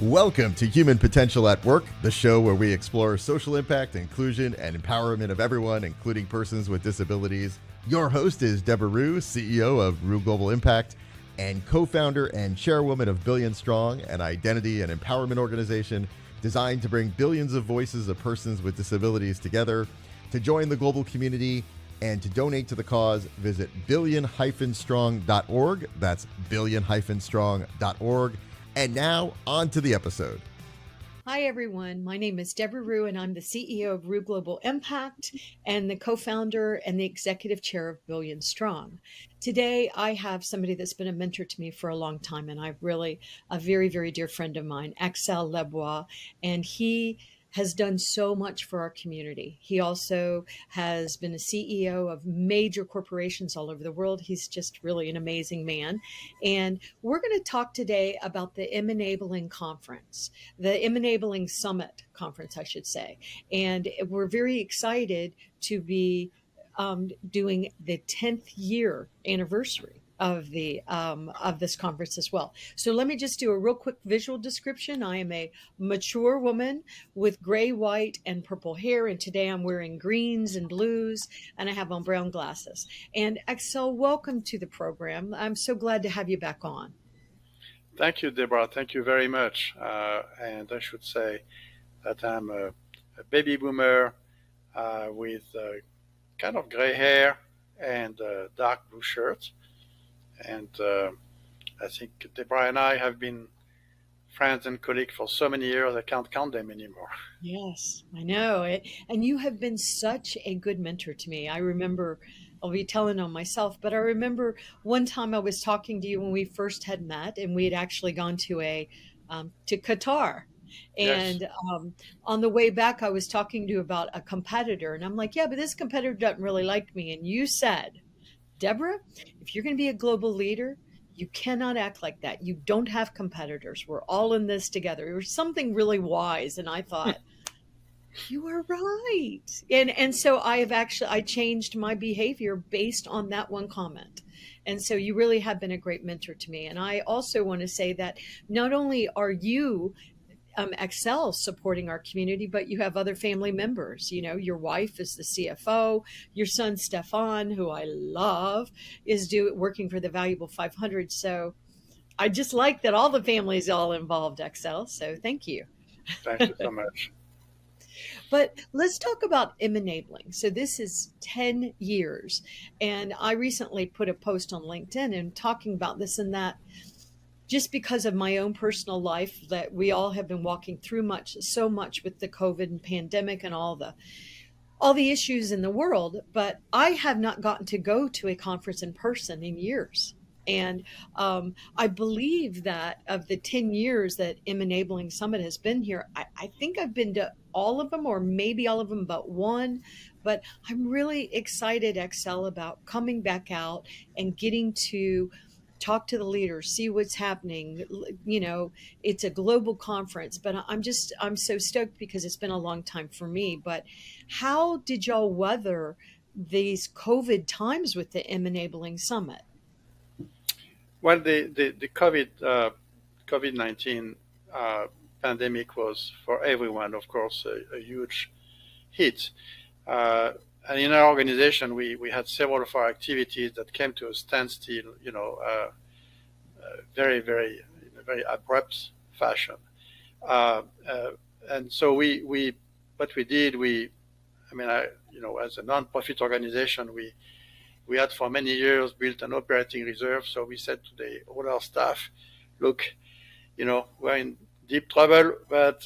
Welcome to Human Potential at Work, the show where we explore social impact, inclusion, and empowerment of everyone, including persons with disabilities. Your host is Debra, CEO of Rue Global Impact and co-founder and chairwoman of Billion Strong, an identity and empowerment organization designed to bring billions of voices of persons with disabilities together. To join the global community and to donate to the cause, visit billion-strong.org. That's billion-strong.org. And now, on to the episode. Hi, everyone. My name is Debra Rue, and I'm the CEO of Rue Global Impact and the co-founder and the executive chair of Billion Strong. Today, I have somebody that's been a mentor to me for a long time, and I've really a very, very dear friend of mine, Axel Leblois, and he has done so much for our community. He also has been a CEO of major corporations all over the world. He's just really an amazing man. And we're going to talk today about the MEnabling conference, the MEnabling Summit conference, I should say. And we're very excited to be doing the 10th year anniversary of this conference as well. So let me just do a real quick visual description. I am a mature woman with gray, white, and purple hair, and today I'm wearing greens and blues, and I have on brown glasses. And Axel, welcome to the program. I'm so glad to have you back on. Thank you, Debra. Thank you very much. And I should say that I'm a baby boomer with kind of gray hair and dark blue shirt. And I think Debra and I have been friends and colleagues for so many years, I can't count them anymore. Yes, I know it. And you have been such a good mentor to me. I remember, I'll be telling on myself, but I remember one time I was talking to you when we first had met, and we had actually gone to Qatar. And Yes. On the way back, I was talking to you about a competitor, and I'm like, yeah, but this competitor doesn't really like me. And you said, Debra, if you're going to be a global leader, you cannot act like that. You don't have competitors. We're all in this together. It was something really wise. And I thought, you are right. And so I changed my behavior based on that one comment. And so you really have been a great mentor to me. And I also want to say that not only are you Axel supporting our community, but you have other family members. You know, your wife is the CFO, your son Stefan, who I love, is working for the Valuable 500. So I just like that all the families all involved, Axel. So thank you. Thank you so much. But let's talk about MEnabling. So this is 10 years. And I recently put a post on LinkedIn and talking about this and that, just because of my own personal life, that we all have been walking through so much with the COVID and pandemic and all the issues in the world. But I have not gotten to go to a conference in person in years. And I believe that of the 10 years that MEnabling Summit has been here, I think I've been to all of them, or maybe all of them but one. But I'm really excited, Axel, about coming back out and getting to talk to the leaders, see what's happening. You know, it's a global conference, but I'm so stoked because it's been a long time for me. But how did y'all weather these COVID times with the MEnabling Summit? Well, the COVID-19 pandemic was for everyone, of course, a huge hit. And in our organization, we had several of our activities that came to a standstill, very, very, in a very abrupt fashion. And so what we did, as a non-profit organization, we had for many years built an operating reserve. So we said to all our staff, look, we're in deep trouble, but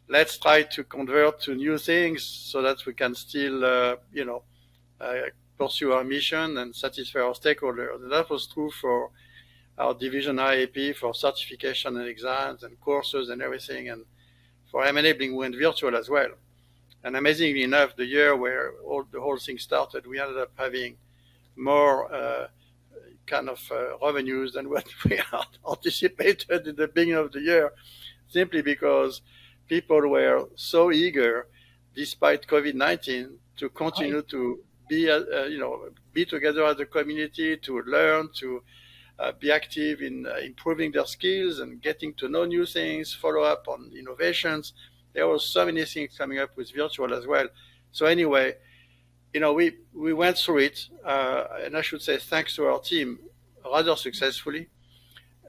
let's try to convert to new things so that we can still, pursue our mission and satisfy our stakeholders. And that was true for our division IAP, for certification and exams and courses and everything. And for MEnabling, we went virtual as well. And amazingly enough, the year where the whole thing started, we ended up having more revenues than what we had anticipated in the beginning of the year, simply because people were so eager, despite COVID-19, to continue to be together as a community, to learn, to be active in improving their skills and getting to know new things, follow up on innovations. There were so many things coming up with virtual as well. So anyway, we went through it, and I should say thanks to our team, rather successfully.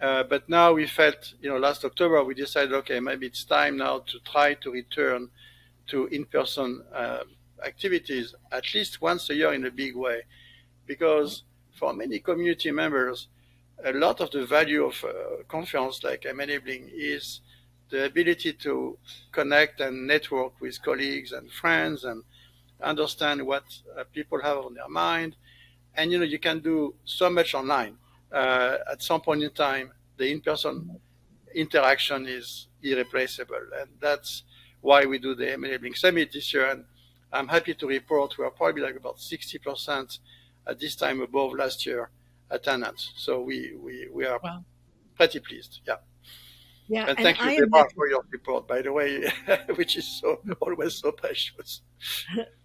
But now we felt, last October, we decided, okay, maybe it's time now to try to return to in-person activities at least once a year in a big way. Because for many community members, a lot of the value of a conference like MEnabling is the ability to connect and network with colleagues and friends and understand what people have on their mind. And, you can do so much online. At some point in time, the in-person interaction is irreplaceable. And that's why we do the MEnabling Summit this year. And I'm happy to report we are probably like about 60% at this time above last year attendance. So we are Wow. pretty pleased. Yeah. Yeah. And thank you, Debra, for your support, by the way, which is always so precious.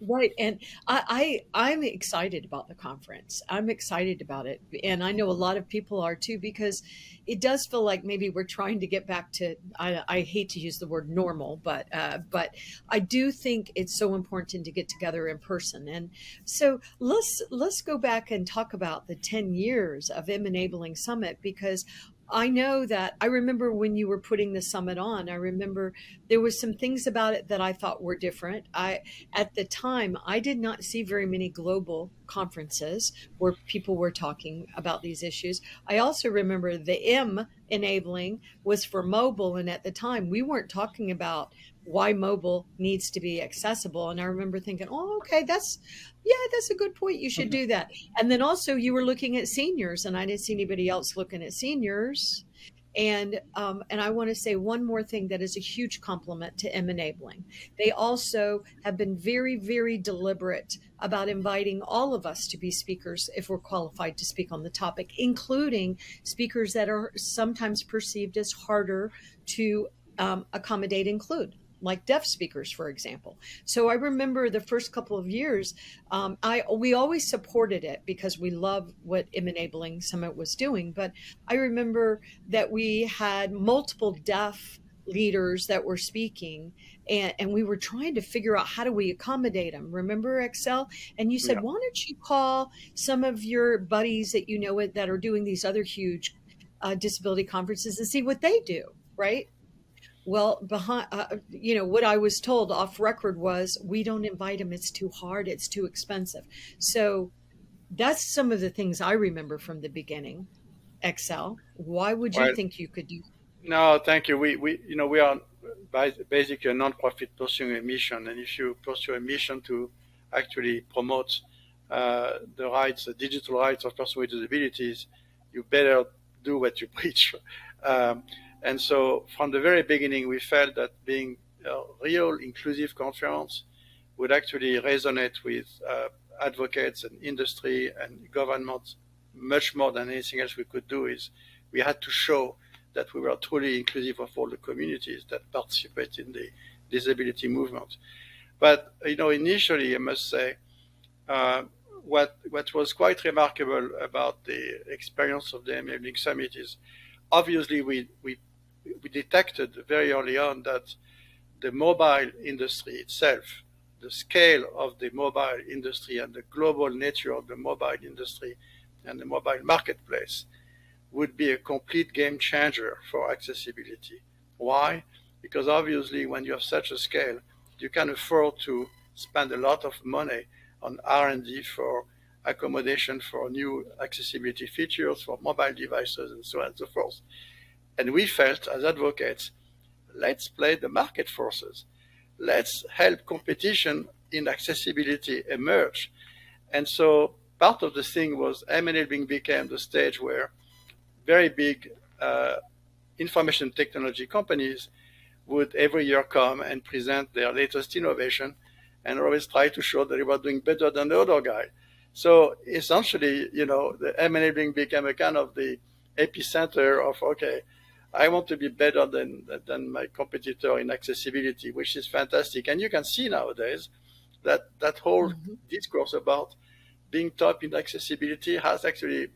Right. And I'm excited about the conference. I'm excited about it. And I know a lot of people are too, because it does feel like maybe we're trying to get back to, I hate to use the word normal, but I do think it's so important to get together in person. And so let's go back and talk about the 10 years of MEnabling Summit, because I know that I remember when you were putting the summit on, I remember there was some things about it that I thought were different. At the time, I did not see very many global conferences where people were talking about these issues. I also remember the M enabling was for mobile. And at the time, we weren't talking about why mobile needs to be accessible. And I remember thinking, oh, okay, that's a good point. You should do that. And then also you were looking at seniors, and I didn't see anybody else looking at seniors. And I want to say one more thing that is a huge compliment to MEnabling. They also have been very, very deliberate about inviting all of us to be speakers if we're qualified to speak on the topic, including speakers that are sometimes perceived as harder to accommodate, include, like deaf speakers, for example. So I remember the first couple of years, we always supported it because we love what MEnabling Summit was doing. But I remember that we had multiple deaf leaders that were speaking, and we were trying to figure out how do we accommodate them. Remember, Axel? And you said, why don't you call some of your buddies that you know that are doing these other huge disability conferences and see what they do, right? Well, behind, what I was told off record was, we don't invite them. It's too hard. It's too expensive. So that's some of the things I remember from the beginning. Excel, why would you think you could do? No, thank you. We are basically a nonprofit pursuing a mission. And if you pursue a mission to actually promote the digital rights of persons with disabilities, you better do what you preach. And so from the very beginning, we felt that being a real inclusive conference would actually resonate with advocates and industry and government much more than anything else we could do. Is we had to show that we were truly inclusive of all the communities that participate in the disability movement. But, initially, I must say, what was quite remarkable about the experience of the MEnabling Summit is, obviously, we detected very early on that the mobile industry itself, the scale of the mobile industry and the global nature of the mobile industry and the mobile marketplace would be a complete game changer for accessibility. Why? Because obviously when you have such a scale, you can afford to spend a lot of money on R&D for accommodation for new accessibility features for mobile devices and so on and so forth. And we felt as advocates, let's play the market forces. Let's help competition in accessibility emerge. And so part of the thing was MEnabling became the stage where very big information technology companies would every year come and present their latest innovation and always try to show that they were doing better than the other guy. So essentially, the MEnabling became a kind of the epicenter of, okay, I want to be better than my competitor in accessibility, which is fantastic. And you can see nowadays that whole discourse about being top in accessibility has actually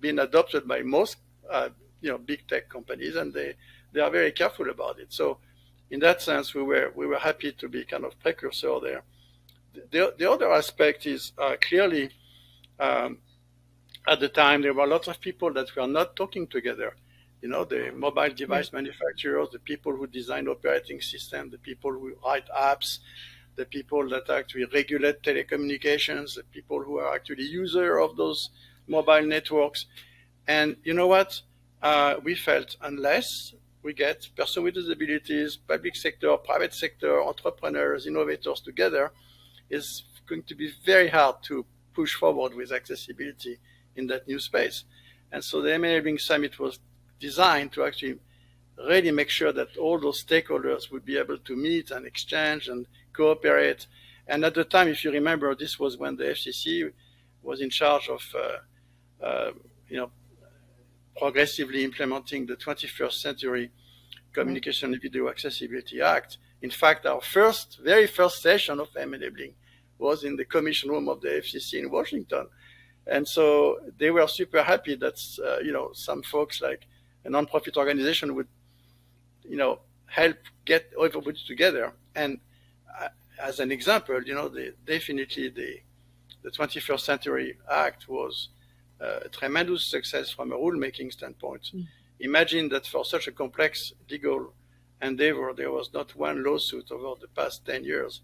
been adopted by most big tech companies, and they are very careful about it. So in that sense, we were happy to be kind of precursor there. The other aspect is clearly at the time there were lots of people that were not talking together. The mobile device manufacturers, the people who design operating systems, the people who write apps, the people that actually regulate telecommunications, the people who are actually user of those mobile networks. And you know what? We felt unless we get persons with disabilities, public sector, private sector, entrepreneurs, innovators together, it's going to be very hard to push forward with accessibility in that new space. And so the MEnabling Summit was designed to actually really make sure that all those stakeholders would be able to meet and exchange and cooperate. And at the time, if you remember, this was when the FCC was in charge of progressively implementing the 21st Century Communication and Video Accessibility Act. In fact, our very first session of MEnabling was in the commission room of the FCC in Washington. And so they were super happy that, some folks like a nonprofit organization would, help get everybody together. And as an example, definitely the 21st Century Act was a tremendous success from a rulemaking standpoint. Imagine that for such a complex legal endeavor, there was not one lawsuit over the past 10 years.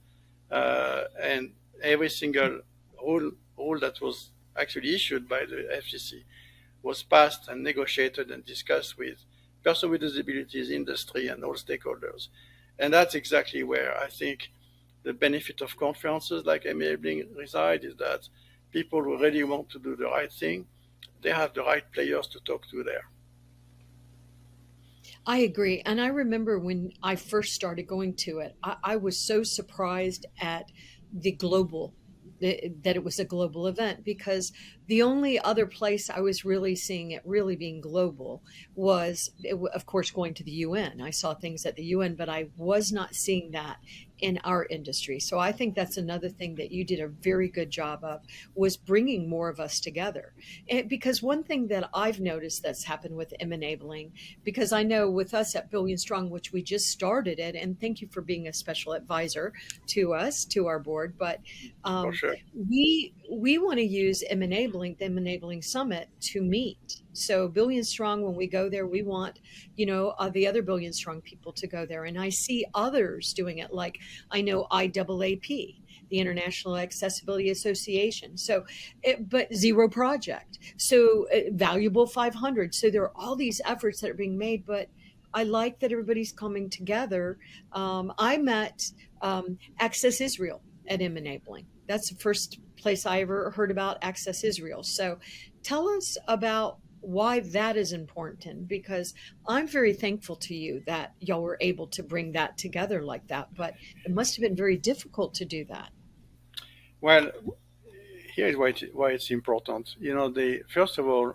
And every single rule that was actually issued by the FCC was passed and negotiated and discussed with persons with disabilities, industry, and all stakeholders. And that's exactly where I think the benefit of conferences like MEnabling reside, is that people who really want to do the right thing, they have the right players to talk to there. I agree. And I remember when I first started going to it, I was so surprised at that it was a global event, because the only other place I was really seeing it really being global was, of course, going to the UN. I saw things at the UN, but I was not seeing that in our industry. So I think that's another thing that you did a very good job of, was bringing more of us together. Because one thing that I've noticed that's happened with MEnabling, because I know with us at Billion Strong, which we just started it, and thank you for being a special advisor to us, to our board, but For sure. we want to use the MEnabling Summit to meet. So Billion Strong, when we go there, we want, the other Billion Strong people to go there. And I see others doing it, like I know IAAP, the International Accessibility Association. So, but Zero Project. So Valuable 500. So there are all these efforts that are being made, but I like that everybody's coming together. I met Access Israel at MEnabling. That's the first place I ever heard about Access Israel. So tell us about why that is important, because I'm very thankful to you that y'all were able to bring that together like that, but it must have been very difficult to do that. Well, here's why it's important. First of all,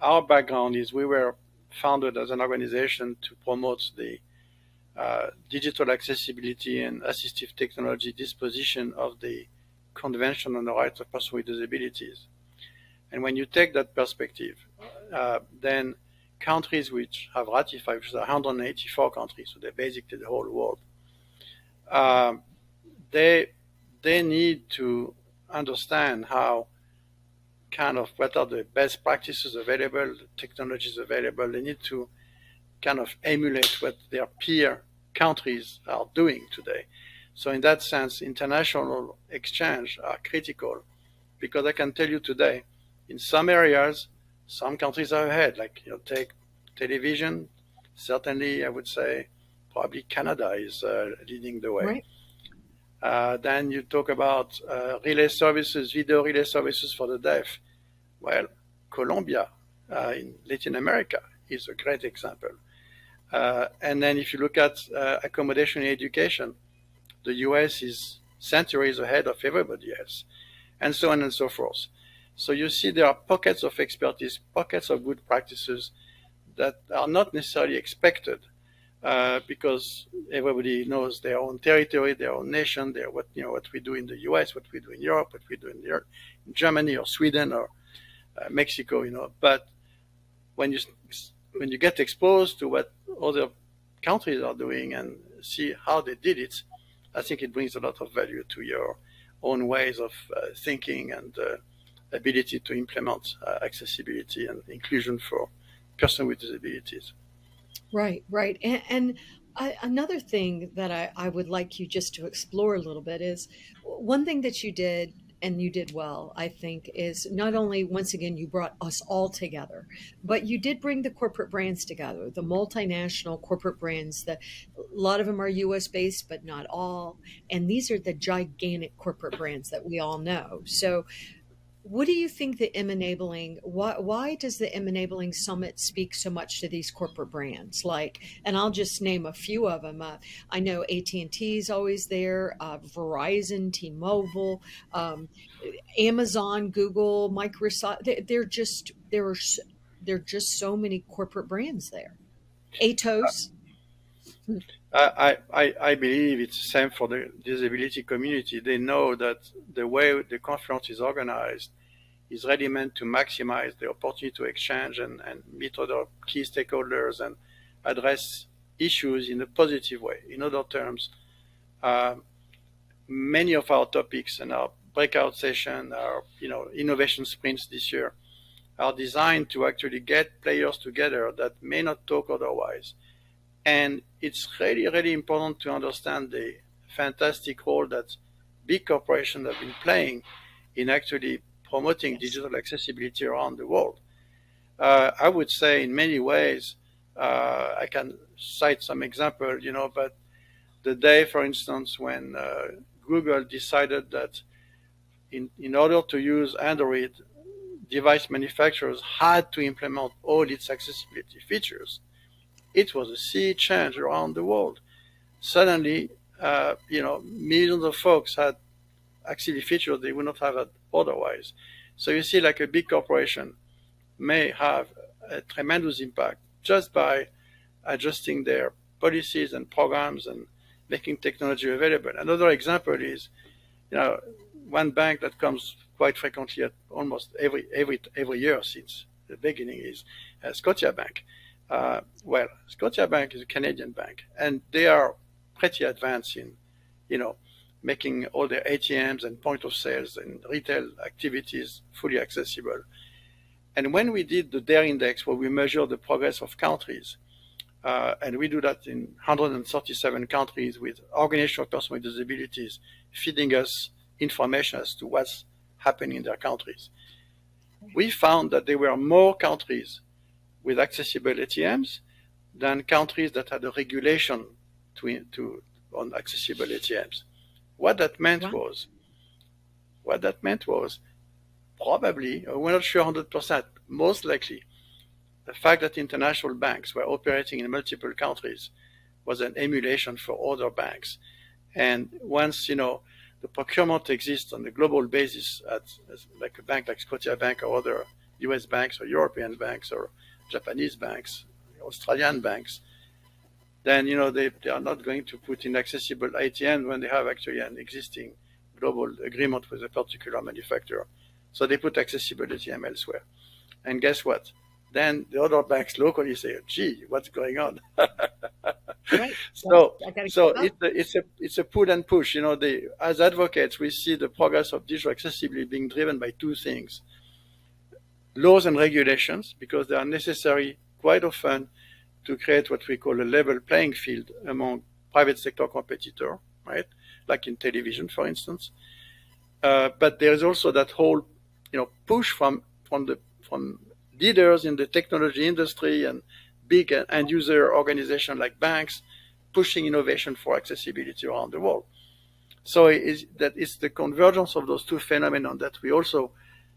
our background is we were founded as an organization to promote the digital accessibility and assistive technology disposition of the Convention on the Rights of Persons with Disabilities. And when you take that perspective, then countries which have ratified, which are 184 countries, so they're basically the whole world, they need to understand what are the best practices available, the technologies available. They need to kind of emulate what their peer countries are doing today. So in that sense, international exchange are critical, because I can tell you today, in some areas, some countries are ahead, like take television. Certainly, I would say probably Canada is leading the way. Right. Then you talk about relay services, video relay services for the deaf. Well, Colombia in Latin America is a great example. And then if you look at accommodation in education, the US is centuries ahead of everybody else, and so on and so forth. So you see there are pockets of expertise, pockets of good practices that are not necessarily expected because everybody knows their own territory, their own nation, what we do in the US, what we do in Europe, what we do in Germany or Sweden or Mexico, but when you get exposed to what other countries are doing and see how they did it, I think it brings a lot of value to your own ways of thinking and ability to implement accessibility and inclusion for persons with disabilities. Right, right. And another thing that I would like you just to explore a little bit is one thing that you did, and you did well, I think, is not only, once again, you brought us all together, but you did bring the corporate brands together, the multinational corporate brands that a lot of them are US based, but not all. And these are the gigantic corporate brands that we all know. So what do you think the M-enabling, why does the M-enabling Summit speak so much to these corporate brands? Like, and I'll just name a few of them. I know AT&T is always there, Verizon, T-Mobile, Amazon, Google, Microsoft. There are just so many corporate brands there. Atos. I believe it's the same for the disability community. They know that the way the conference is organized is really meant to maximize the opportunity to exchange and meet other key stakeholders and address issues in a positive way. In other terms, many of our topics and our breakout session, our innovation sprints this year are designed to actually get players together that may not talk otherwise. And it's really, really important to understand the fantastic role that big corporations have been playing in actually promoting digital accessibility around the world. I would say in many ways, I can cite some example, but the day, for instance, when Google decided that in order to use Android, device manufacturers had to implement all its accessibility features, it was a sea change around the world. Suddenly, millions of folks had actually features they would not have had otherwise. So you see, like a big corporation may have a tremendous impact just by adjusting their policies and programs and making technology available. Another example is, one bank that comes quite frequently at almost every year since the beginning is Scotiabank. Scotiabank is a Canadian bank, and they are pretty advanced in, making all their ATMs and point of sales and retail activities fully accessible. And when we did the DARE index, where we measure the progress of countries, and we do that in 137 countries with organizations of persons with disabilities feeding us information as to what's happening in their countries, we found that there were more countries with accessible ATMs than countries that had a regulation on accessible ATMs. What that meant was probably, we're not sure 100%, most likely, the fact that international banks were operating in multiple countries was an emulation for other banks. And once, the procurement exists on a global basis like a bank like Scotiabank or other US banks or European banks or Japanese banks, Australian banks, then they are not going to put in accessible ATM when they have actually an existing global agreement with a particular manufacturer. So they put accessible ATM elsewhere. And guess what? Then the other banks locally say, "Gee, what's going on?" Right. So it's a pull and push. As advocates, we see the progress of digital accessibility being driven by two things: laws and regulations, because they are necessary quite often to create what we call a level playing field among private sector competitors, right? Like in television, for instance. But there is also that whole, push from leaders in the technology industry and big end user organizations like banks, pushing innovation for accessibility around the world. So it's the convergence of those two phenomena that we also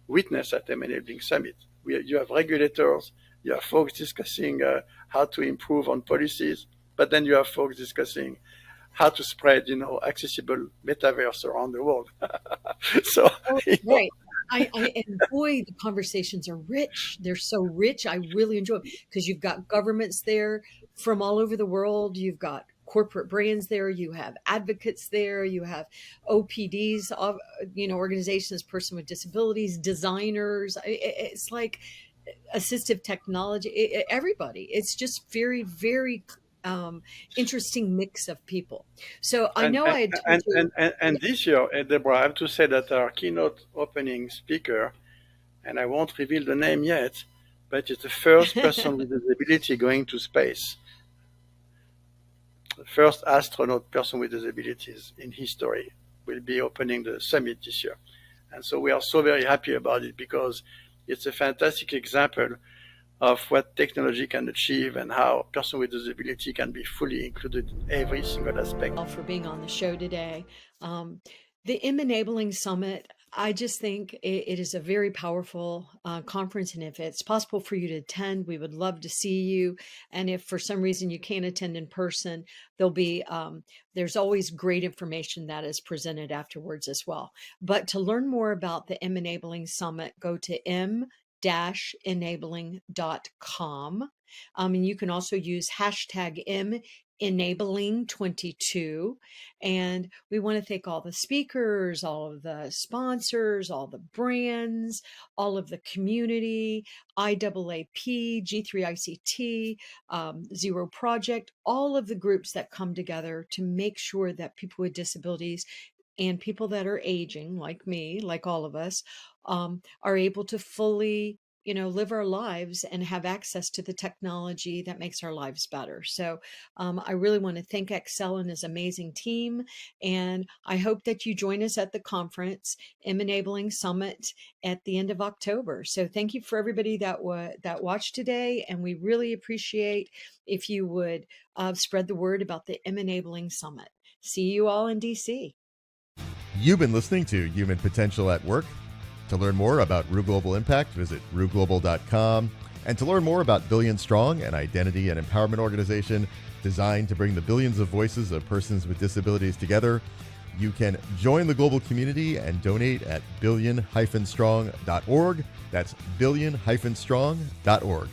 witness at the MEnabling Summit. You have regulators, you have folks discussing how to improve on policies, but then you have folks discussing how to spread, accessible metaverse around the world. So, right. And boy, the conversations are rich. They're so rich. I really enjoy it because you've got governments there from all over the world. You've got corporate brands there, you have advocates there, you have OPDs, organizations, person with disabilities, designers. It's like assistive technology, everybody. It's just very, very interesting mix of people. So I know I had told you. And this year, Debra, I have to say that our keynote opening speaker, and I won't reveal the name yet, but it's the first person with disability going to space. The first astronaut person with disabilities in history will be opening the summit this year. And so we are so very happy about it because it's a fantastic example of what technology can achieve and how a person with disability can be fully included in every single aspect. For being on the show today. The MEnabling Summit, I just think it is a very powerful conference. And if it's possible for you to attend, we would love to see you. And if for some reason you can't attend in person, there's always great information that is presented afterwards as well. But to learn more about the MEnabling Summit, go to m-enabling.com. And you can also use hashtag MEnabling22. And we want to thank all the speakers, all of the sponsors, all the brands, all of the community, IAAP, G3ICT, Zero Project, all of the groups that come together to make sure that people with disabilities and people that are aging, like me, like all of us, are able to fully live our lives and have access to the technology that makes our lives better. So I really want to thank Axel and his amazing team. And I hope that you join us at the conference, MEnabling Summit, at the end of October. So thank you for everybody that watched today. And we really appreciate if you would spread the word about the MEnabling Summit. See you all in DC. You've been listening to Human Potential at Work. To learn more about Rue Global Impact, visit rueglobal.com. And to learn more about Billion Strong, an identity and empowerment organization designed to bring the billions of voices of persons with disabilities together, you can join the global community and donate at billion-strong.org. That's billion-strong.org.